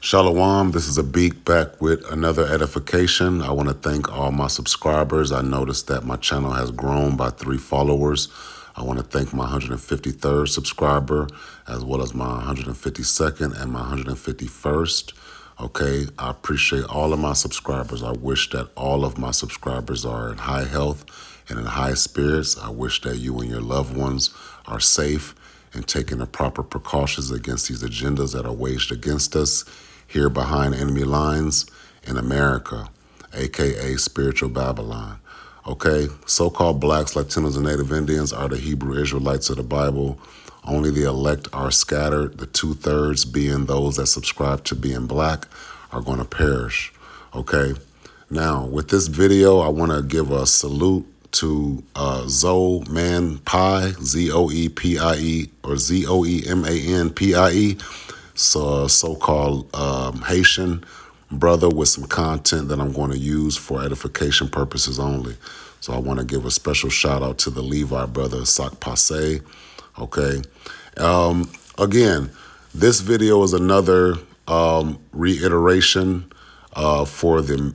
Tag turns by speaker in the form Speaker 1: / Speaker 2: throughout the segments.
Speaker 1: Shalom, this is Abik back with another edification. I want to thank all my subscribers. I noticed that my channel has grown by 3 followers. I want to thank my 153rd subscriber, as well as my 152nd and my 151st. Okay, I appreciate all of my subscribers. I wish that all of my subscribers are in high health and in high spirits. I wish that you and your loved ones are safe and taking the proper precautions against these agendas that are waged against us here behind enemy lines in America, aka spiritual Babylon. Okay, so-called blacks, Latinos, and Native Indians are the Hebrew Israelites of the Bible. Only the elect are scattered. The 2/3 being those that subscribe to being black are going to perish. Okay, now with this video, I want to give a salute to Zoeman Pie, Zoepie, or Zoemanpie, so-called Haitian brother with some content that I'm going to use for edification purposes only. So I want to give a special shout out to the Levi brother, Sak Passe. Okay. Again, this video is another reiteration for the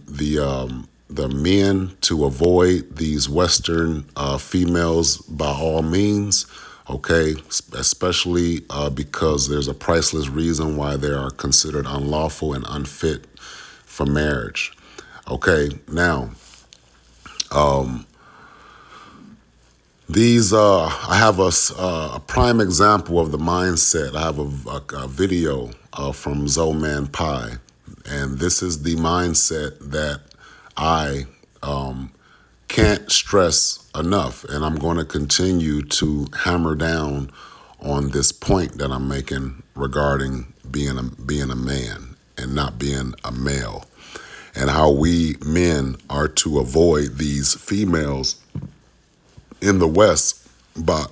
Speaker 1: men to avoid these Western females by all means. Okay, especially because there's a priceless reason why they are considered unlawful and unfit for marriage. Okay, now, I have a prime example of the mindset. I have a video from Zoeman Pie, and this is the mindset that I can't stress enough, and I'm going to continue to hammer down on this point that I'm making regarding being a man and not being a male, and how we men are to avoid these females in the West by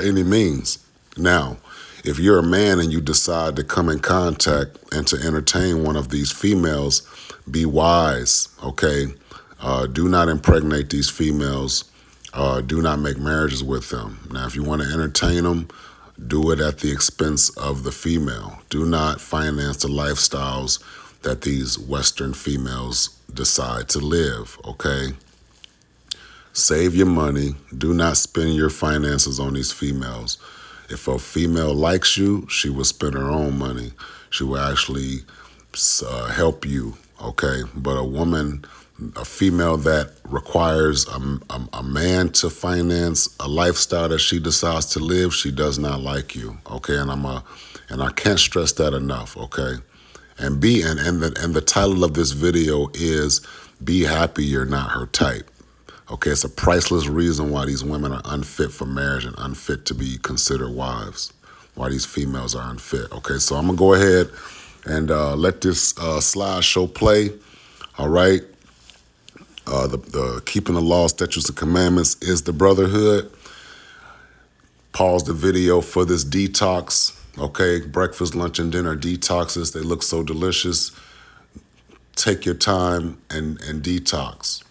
Speaker 1: any means. Now, if you're a man and you decide to come in contact and to entertain one of these females, be wise, okay? Do not impregnate these females. Do not make marriages with them. Now, if you want to entertain them, do it at the expense of the female. Do not finance the lifestyles that these Western females decide to live, okay? Save your money. Do not spend your finances on these females. If a female likes you, she will spend her own money. She will actually help you, okay? But a female that requires a man to finance a lifestyle that she decides to live, she does not like you, okay? And I can't stress that enough, okay? And the title of this video is "Be Happy You're Not Her Type." Okay, it's a priceless reason why these women are unfit for marriage and unfit to be considered wives. Why these females are unfit. Okay, so I'm gonna go ahead and let this slideshow play. All right. The keeping the law, statutes, and commandments is the brotherhood. Pause the video for this detox. Okay, breakfast, lunch, and dinner detoxes. They look so delicious. Take your time and detox.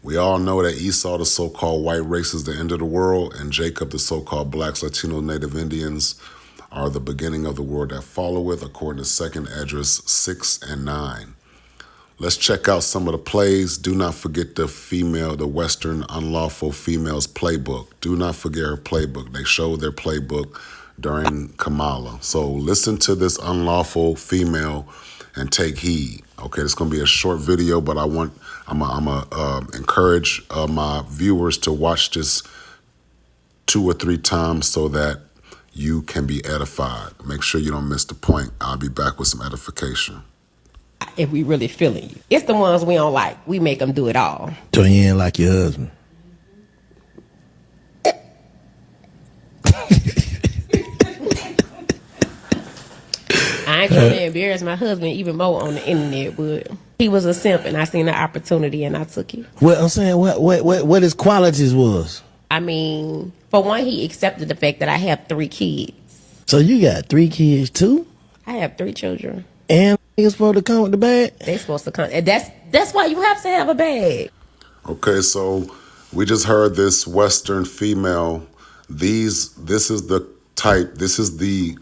Speaker 1: We all know that Esau, the so-called white race, is the end of the world, and Jacob, the so-called blacks, Latinos, Native Indians, are the beginning of the world that followeth, according to 2nd Esdras 6 and 9. Let's check out some of the plays. Do not forget the Western unlawful females playbook. Do not forget her playbook. They showed their playbook during Kamala. So listen to this unlawful female and take heed. Okay, it's going to be a short video, but I'm gonna encourage my viewers to watch this 2 or 3 times so that you can be edified. Make sure you don't miss the point. I'll be back with some edification.
Speaker 2: If we really feeling you, it's the ones we don't like. We make them do it all.
Speaker 3: So you ain't like your husband.
Speaker 2: I ain't trying to embarrass my husband even more on the internet, but he was a simp, and I seen the opportunity, and I took it.
Speaker 3: Well, I'm saying what his qualities was.
Speaker 2: I mean, for one, he accepted the fact that I have 3 kids.
Speaker 3: So you got 3 kids too?
Speaker 2: I have 3 children.
Speaker 3: And he's supposed to come with the bag?
Speaker 2: They supposed to come. And that's why you have to have a bag.
Speaker 1: Okay, so we just heard this Western female. This is the type. This is the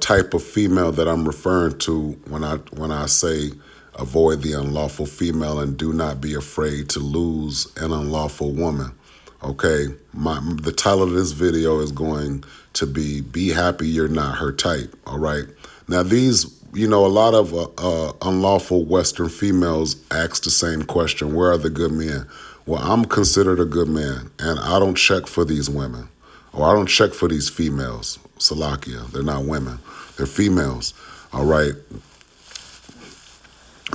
Speaker 1: type of female that I'm referring to when I say avoid the unlawful female and do not be afraid to lose an unlawful woman. Okay, the title of this video is going to be happy you're not her type. All right. Now these, a lot of unlawful Western females ask the same question: where are the good men? Well, I'm considered a good man, and I don't check for these women, or I don't check for these females. Salakia, they're not women, they're females. All right.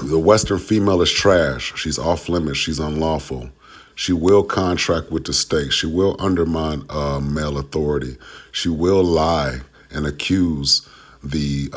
Speaker 1: The Western female is trash. She's off limits. She's unlawful. She will contract with the state. She will undermine male authority. She will lie and accuse the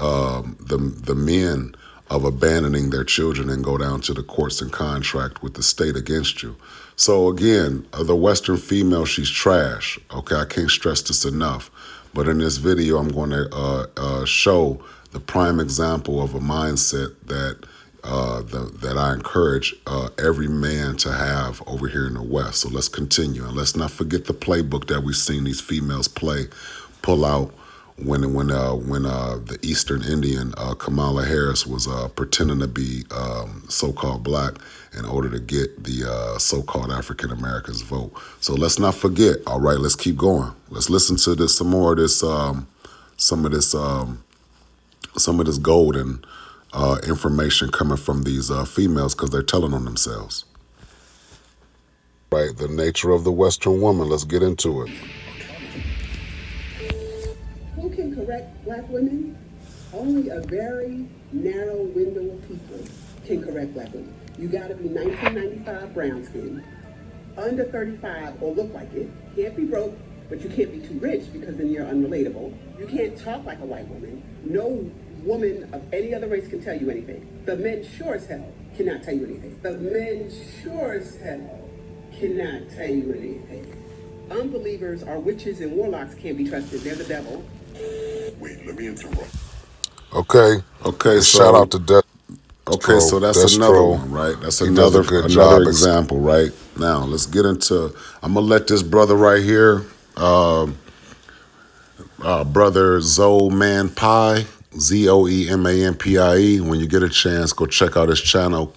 Speaker 1: men of abandoning their children and go down to the courts and contract with the state against you. So again, the Western female, she's trash. Okay, I can't stress this enough. But in this video, I'm going to show the prime example of a mindset that I encourage every man to have over here in the West. So let's continue, and let's not forget the playbook that we've seen these females pull out when the Eastern Indian Kamala Harris was pretending to be so-called black in order to get the so-called African Americans vote. So let's not forget. All right, let's keep going. Let's listen to this some more of this some of this golden information coming from these females, because they're telling on themselves. Right, the nature of the Western woman. Let's get into it.
Speaker 4: Who can correct black women? Only a very narrow window of people can correct black women. You gotta be 1995 brown skin, under 35 or look like it. Can't be broke, but you can't be too rich because then you're unrelatable. You can't talk like a white woman. No woman of any other race can tell you anything. The men sure as hell cannot tell you anything. The men sure as hell cannot tell you anything. Unbelievers are witches and warlocks, can't be trusted. They're the devil.
Speaker 5: Wait, let me interrupt.
Speaker 1: Okay, so
Speaker 5: Shout out to Death.
Speaker 1: okay, so that's
Speaker 5: Destro.
Speaker 1: another one, right? That's
Speaker 5: He does a
Speaker 1: another
Speaker 5: good job.
Speaker 1: example, right? Now let's get into. I'm gonna let this brother right here, brother Zoman Pie, ZOEMANPIE. When you get a chance, go check out his channel.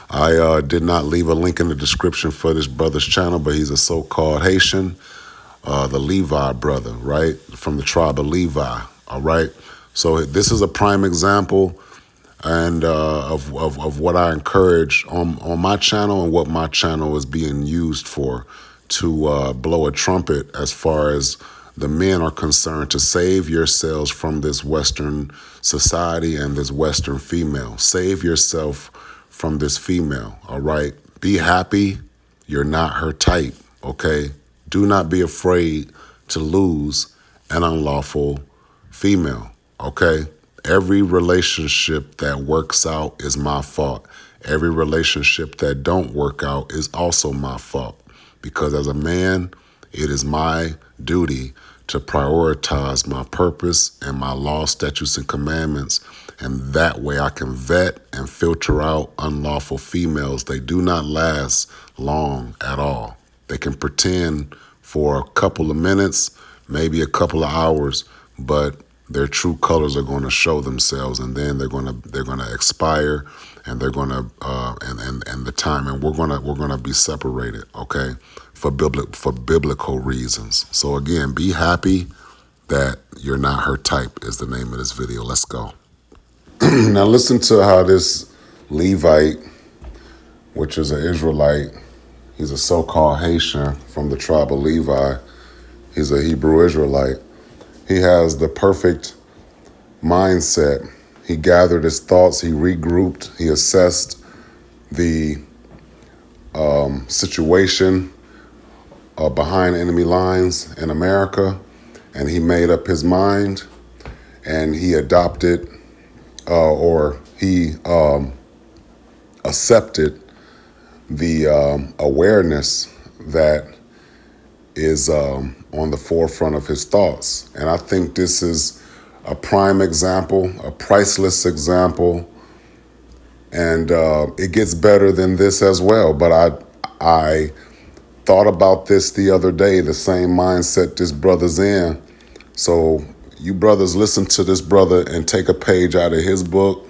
Speaker 1: I did not leave a link in the description for this brother's channel, but he's a so-called Haitian, the Levi brother, right? From the tribe of Levi, all right? So this is a prime example and of what I encourage on my channel and what my channel is being used for, to blow a trumpet as far as the men are concerned, to save yourselves from this Western society and this Western female. Save yourself from this female, all right? Be happy you're not her type, okay? Do not be afraid to lose an unlawful female, okay? Every relationship that works out is my fault. Every relationship that don't work out is also my fault, because as a man, it is my duty to prioritize my purpose and my law, statutes, and commandments. And that way I can vet and filter out unlawful females. They do not last long at all. They can pretend for a couple of minutes, maybe a couple of hours, but their true colors are going to show themselves, and then they're going to expire, and they're going to and the time, and we're going to be separated, okay, for biblical reasons. So again, be happy that you're not her type is the name of this video. Let's go. Now listen to how this Levite, which is an Israelite, he's a so-called Haitian from the tribe of Levi. He's a Hebrew Israelite. He has the perfect mindset. He gathered his thoughts, he regrouped, he assessed the situation behind enemy lines in America, and he made up his mind, and he adopted or he accepted the awareness that is on the forefront of his thoughts. And I think this is a prime example, a priceless example, and it gets better than this as well. But I thought about this the other day, the same mindset this brother's in. So, you brothers listen to this brother and take a page out of his book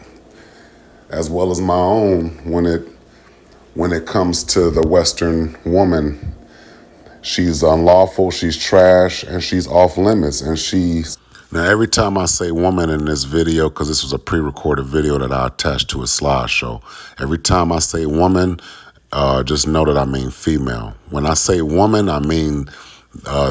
Speaker 1: as well as my own when it comes to the Western woman. She's unlawful, she's trash, and she's off limits. And she's now every time I say woman in this video, because this was a pre-recorded video that I attached to a slideshow. Every time I say woman, just know that I mean female. When I say woman, I mean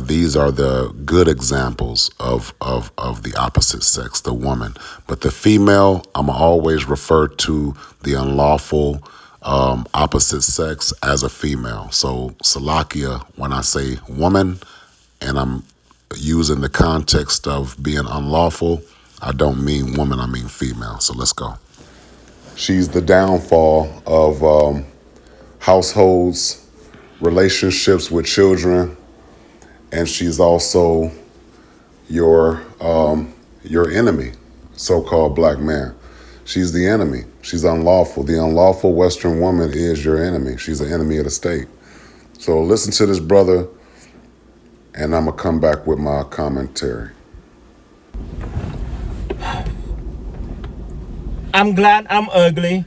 Speaker 1: these are the good examples of the opposite sex, the woman. But the female, I'm always refer to the unlawful opposite sex as a female. So Salakia, when I say woman and I'm using the context of being unlawful, I don't mean woman, I mean female. So let's go. She's the downfall of households, relationships with children, and she's also your enemy, so-called black man. She's the enemy. She's unlawful. The unlawful Western woman is your enemy. She's an enemy of the state. So listen to this brother, and I'm going to come back with my commentary.
Speaker 6: I'm glad I'm ugly.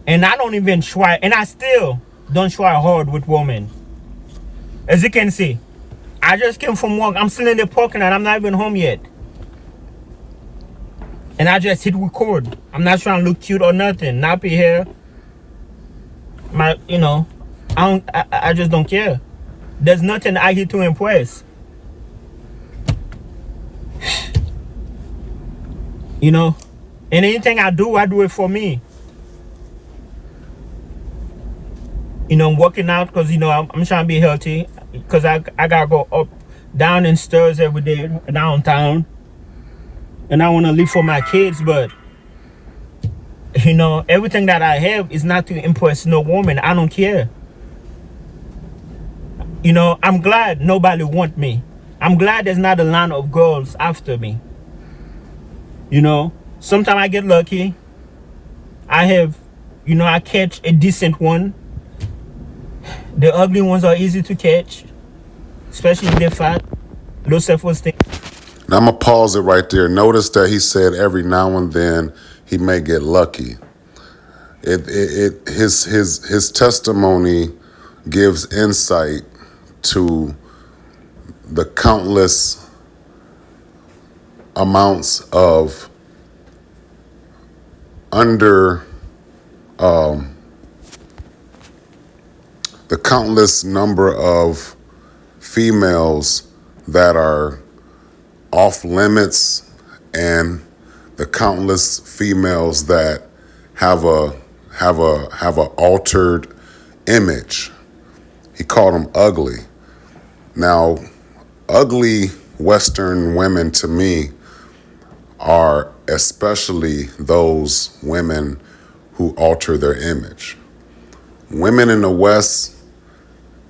Speaker 6: And I don't even try. And I still don't try hard with women. As you can see, I just came from work. I'm still in the parking lot. I'm not even home yet. And I just hit record. I'm not trying to look cute or nothing. Nappy hair. I just don't care. There's nothing I here to impress. And anything I do it for me. I'm working out because, I'm trying to be healthy. Because I got to go up, down in stairs every day, downtown. And I want to live for my kids, but, everything that I have is not to impress no woman. I don't care. I'm glad nobody want me. I'm glad there's not a line of girls after me. Sometimes I get lucky. I catch a decent one. The ugly ones are easy to catch, especially if they're fat, low self-esteem.
Speaker 1: Now I'm going to pause it right there. Notice that he said every now and then he may get lucky. His testimony gives insight to the countless amounts of the countless number of females that are off limits and the countless females that have a altered image. He called them ugly. Now, ugly Western women to me are especially those women who alter their image. Women in the West,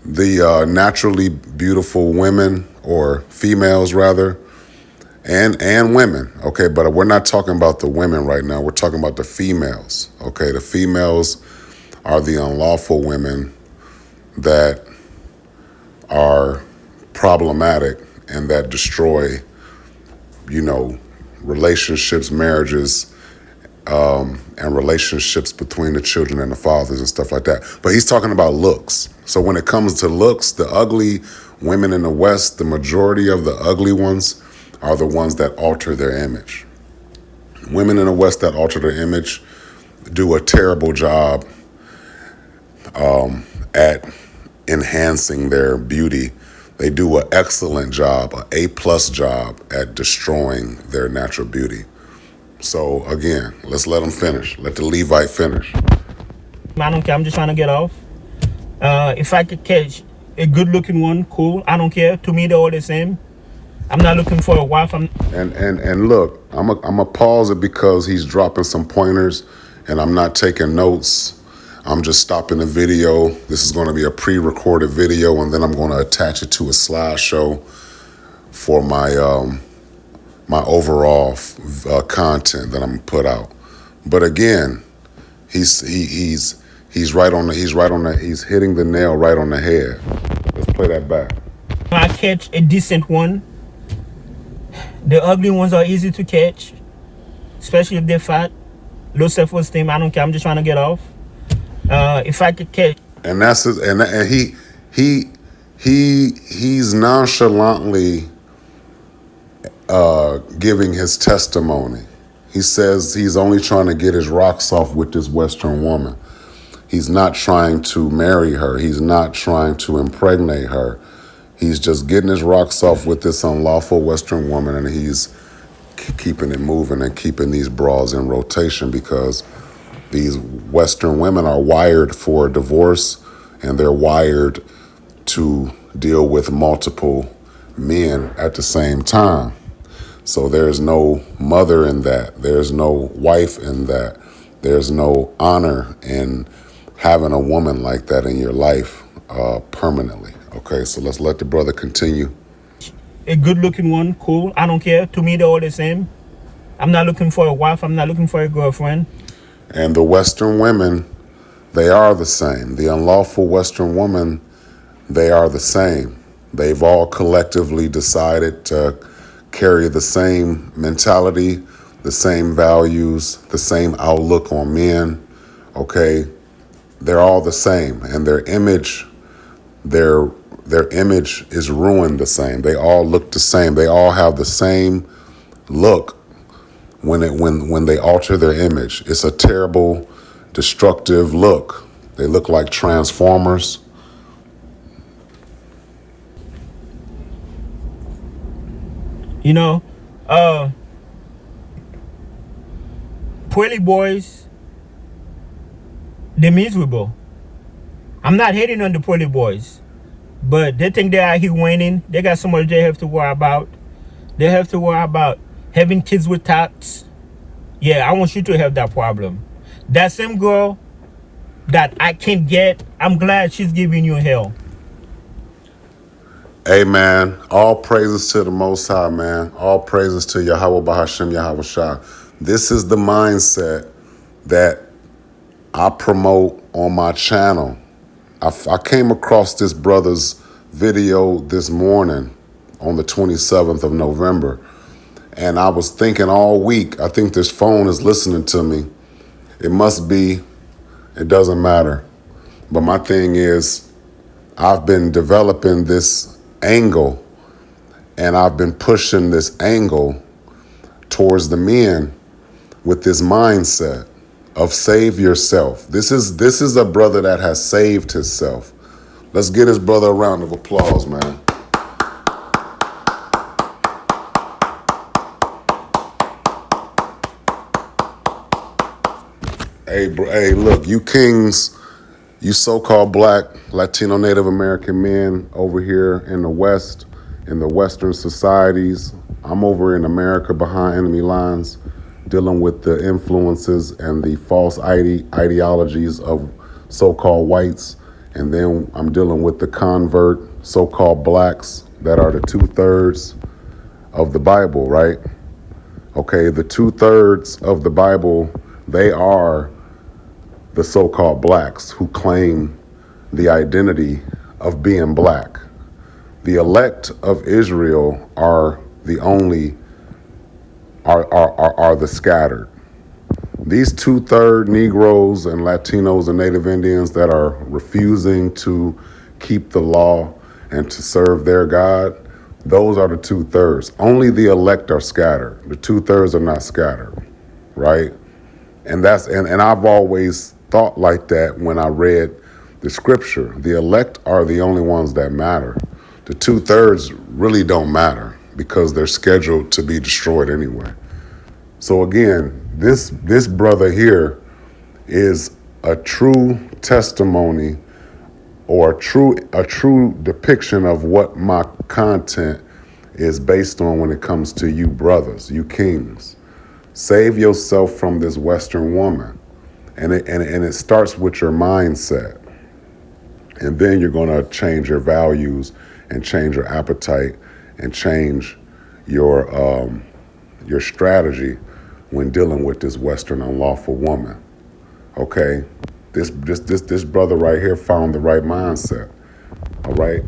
Speaker 1: the naturally beautiful women, or females rather, and women, okay, but we're not talking about the women right now. We're talking about the females, okay? The females are the unlawful women that are problematic and that destroy, relationships, marriages, and relationships between the children and the fathers and stuff like that. But he's talking about looks. So when it comes to looks, the ugly women in the West, the majority of the ugly ones are the ones that alter their image. Women in the West that alter their image do a terrible job at enhancing their beauty. They do an excellent job, an A+ job at destroying their natural beauty. So again, let's let them finish. Let the Levite finish.
Speaker 6: I don't care. I'm just trying to get off. If I could catch a good-looking one, cool. I don't care. To me, they're all the same. I'm not looking for a wife.
Speaker 1: And look, I'm a pause it because he's dropping some pointers, and I'm not taking notes. I'm just stopping the video. This is going to be a pre-recorded video, and then I'm going to attach it to a slideshow for my my overall content that I'm gonna put out. But again, he's hitting the nail right on the head. Let's play that back.
Speaker 6: I catch a decent one, The ugly ones are easy to catch, especially if they're fat, low self-esteem. I don't care. I'm just trying to get off. If I could catch,
Speaker 1: And that's his, and he's nonchalantly giving his testimony. He says he's only trying to get his rocks off with this Western woman. He's not trying to marry her. He's not trying to impregnate her. He's just getting his rocks off with this unlawful Western woman, and he's keeping it moving and keeping these bras in rotation because these Western women are wired for divorce, and they're wired to deal with multiple men at the same time. So there's no mother in that. There's no wife in that. There's no honor in having a woman like that in your life permanently. Okay, so let's let the brother continue.
Speaker 6: a good-looking one, cool. I don't care. To me, they're all the same. I'm not looking for a wife. I'm not looking for a girlfriend.
Speaker 1: And the Western women, they are the same. The unlawful Western woman, they are the same. They've all collectively decided to carry the same mentality, the same values, the same outlook on men. Okay, they're all the same, and their image is ruined the same. They all look the same. They all have the same look when they alter their image. It's a terrible, destructive look. They look like Transformers.
Speaker 6: You know, Puerly boys, they're miserable. I'm not hating on the Puerly boys, but they think they're out here winning. They got so much they have to worry about. They have to worry about having kids with tats. Yeah, I want you to have that problem. That same girl that I can't get, I'm glad she's giving you hell.
Speaker 1: Amen. All praises to the Most High, man. All praises to Yahweh Bahashem Yahweh Shah. This is the mindset that I promote on my channel. I came across this brother's video this morning on the 27th of November, and I was thinking all week, I think this phone is listening to me. It must be, it doesn't matter. But my thing is, I've been developing this angle, and I've been pushing this angle towards the men with this mindset of save yourself. This is a brother that has saved himself. Let's give this brother a round of applause, man. Hey, look, you kings, you so-called black, Latino, Native American men over here in the West, in the Western societies. I'm over in America behind enemy lines, dealing with the influences and the false ideologies of so-called whites. And then I'm dealing with the convert so-called blacks that are the 2/3 of the Bible, right? Okay, the 2/3 of the Bible, they are the so-called blacks who claim the identity of being black. The elect of Israel are the only, are the scattered. These 2/3 Negroes and Latinos and Native Indians that are refusing to keep the law and to serve their God, those are the 2/3. Only the elect are scattered. The 2/3 are not scattered, right? And I've always thought like that when I read the scripture. The elect are the only ones that matter. The 2/3 really don't matter because they're scheduled to be destroyed anyway. So again, this brother here is a true testimony or a true depiction of what my content is based on when it comes to you brothers, you kings. Save yourself from this Western woman. And it starts with your mindset. And then you're going to change your values and change your appetite and change your strategy when dealing with this Western unlawful woman. Okay? This brother right here found the right mindset. All right?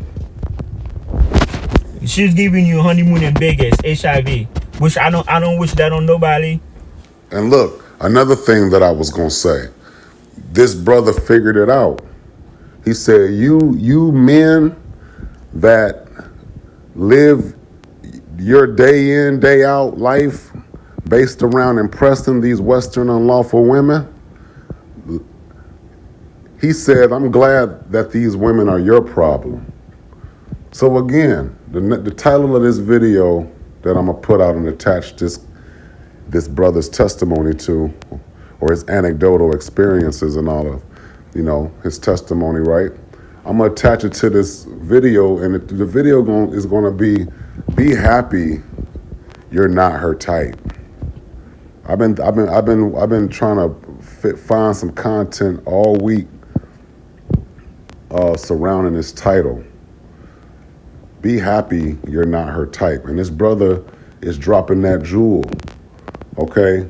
Speaker 6: She's giving you honeymoon in Vegas, HIV. Which I don't wish that on nobody.
Speaker 1: And look, another thing that I was gonna say, this brother figured it out. He said, you men that live your day in, day out life based around impressing these Western unlawful women, he said, I'm glad that these women are your problem. So again, the title of this video that I'm gonna put out and attach this brother's testimony to, or his anecdotal experiences and all of, his testimony, right? I'm gonna attach it to this video, and the video is gonna be happy you're not her type. I've been trying to find some content all week surrounding this title. Be happy you're not her type. And this brother is dropping that jewel. Okay?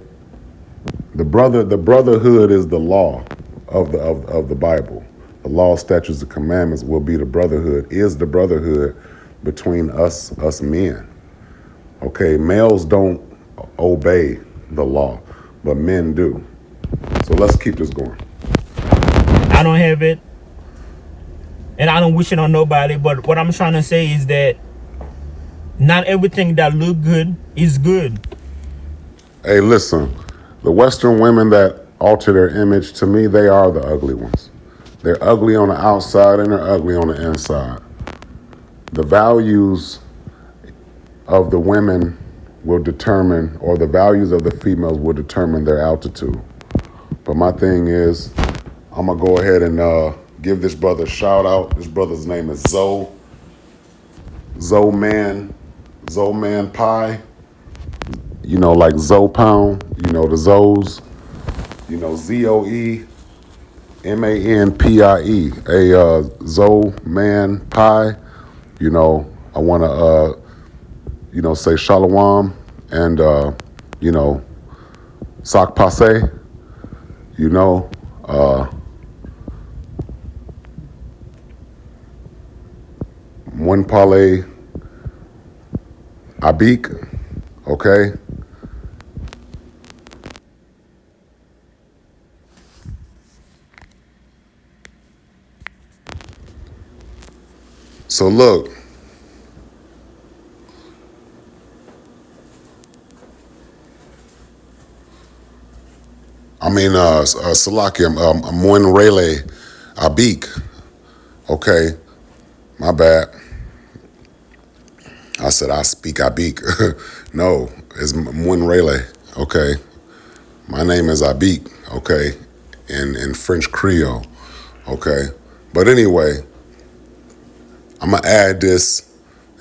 Speaker 1: The brotherhood is the law of the Bible. The law, statutes, and commandments will be the brotherhood between us men. Okay, males don't obey the law, but men do. So let's keep this going.
Speaker 6: I don't have it, and I don't wish it on nobody. But what I'm trying to say is that not everything that look good is good.
Speaker 1: Hey, listen, the Western women that alter their image, to me, they are the ugly ones. They're ugly on the outside and they're ugly on the inside. The values of the women will determine, or the values of the females will determine their altitude. But my thing is, I'm gonna go ahead and give this brother a shout out. This brother's name is Zoman Pie. Like Zoe Pound, the Zoes, ZOEMANPIE, Zoe Man Pie. I want to, say Shalom and, Sak Passe, Mwenpale Abik, okay? So look, Salaki, Moin Rele Abik, okay, my bad. I said I speak Abik. No, it's Moin Rele, okay. My name is Abik, okay, in French Creole, okay. But anyway, I'm gonna add this,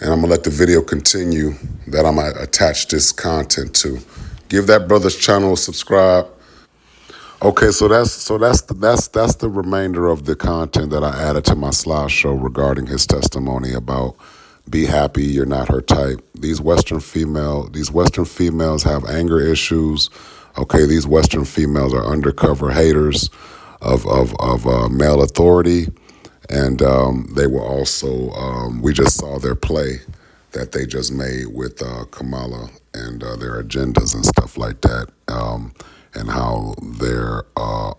Speaker 1: and I'm gonna let the video continue that I'm gonna attach this content to. Give that brother's channel a subscribe. Okay, so that's the remainder of the content that I added to my slideshow regarding his testimony about be happy you're not her type. These Western females have anger issues. Okay, these Western females are undercover haters of male authority. And they were also, we just saw their play that they just made with Kamala and their agendas and stuff like that, and how they're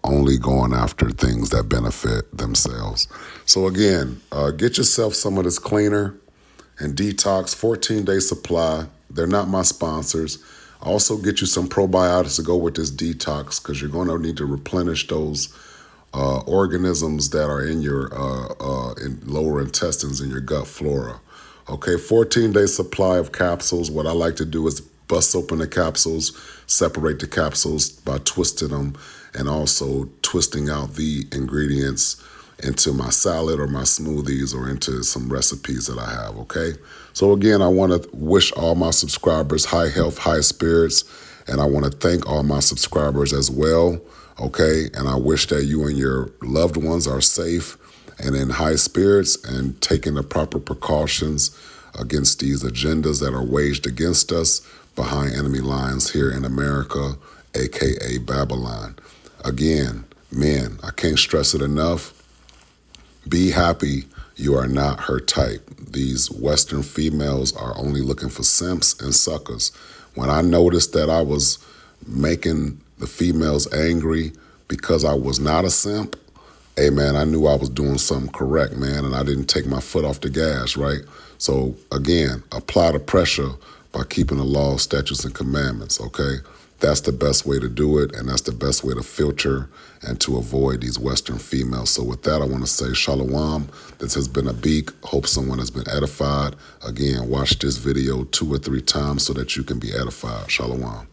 Speaker 1: only going after things that benefit themselves. So again, get yourself some of this cleaner and detox, 14-day supply. They're not my sponsors. Also get you some probiotics to go with this detox, because you're going to need to replenish those organisms that are in your in lower intestines, in your gut flora. Okay, 14-day supply of capsules. What I like to do is bust open the capsules, separate the capsules by twisting them, and also twisting out the ingredients into my salad or my smoothies or into some recipes that I have, okay? So again, I want to wish all my subscribers high health, high spirits, and I want to thank all my subscribers as well, okay? And I wish that you and your loved ones are safe and in high spirits and taking the proper precautions against these agendas that are waged against us behind enemy lines here in America, aka Babylon. Again, men, I can't stress it enough. Be happy you are not her type. These Western females are only looking for simps and suckers. When I noticed that I was making the females angry because I was not a simp, hey man, I knew I was doing something correct, man, and I didn't take my foot off the gas, right? So again, apply the pressure by keeping the law, statutes, and commandments, okay? That's the best way to do it, and that's the best way to filter and to avoid these Western females. So with that, I want to say shalom. This has been Abik. Hope someone has been edified. Again, watch this video 2 or 3 times so that you can be edified. Shalom.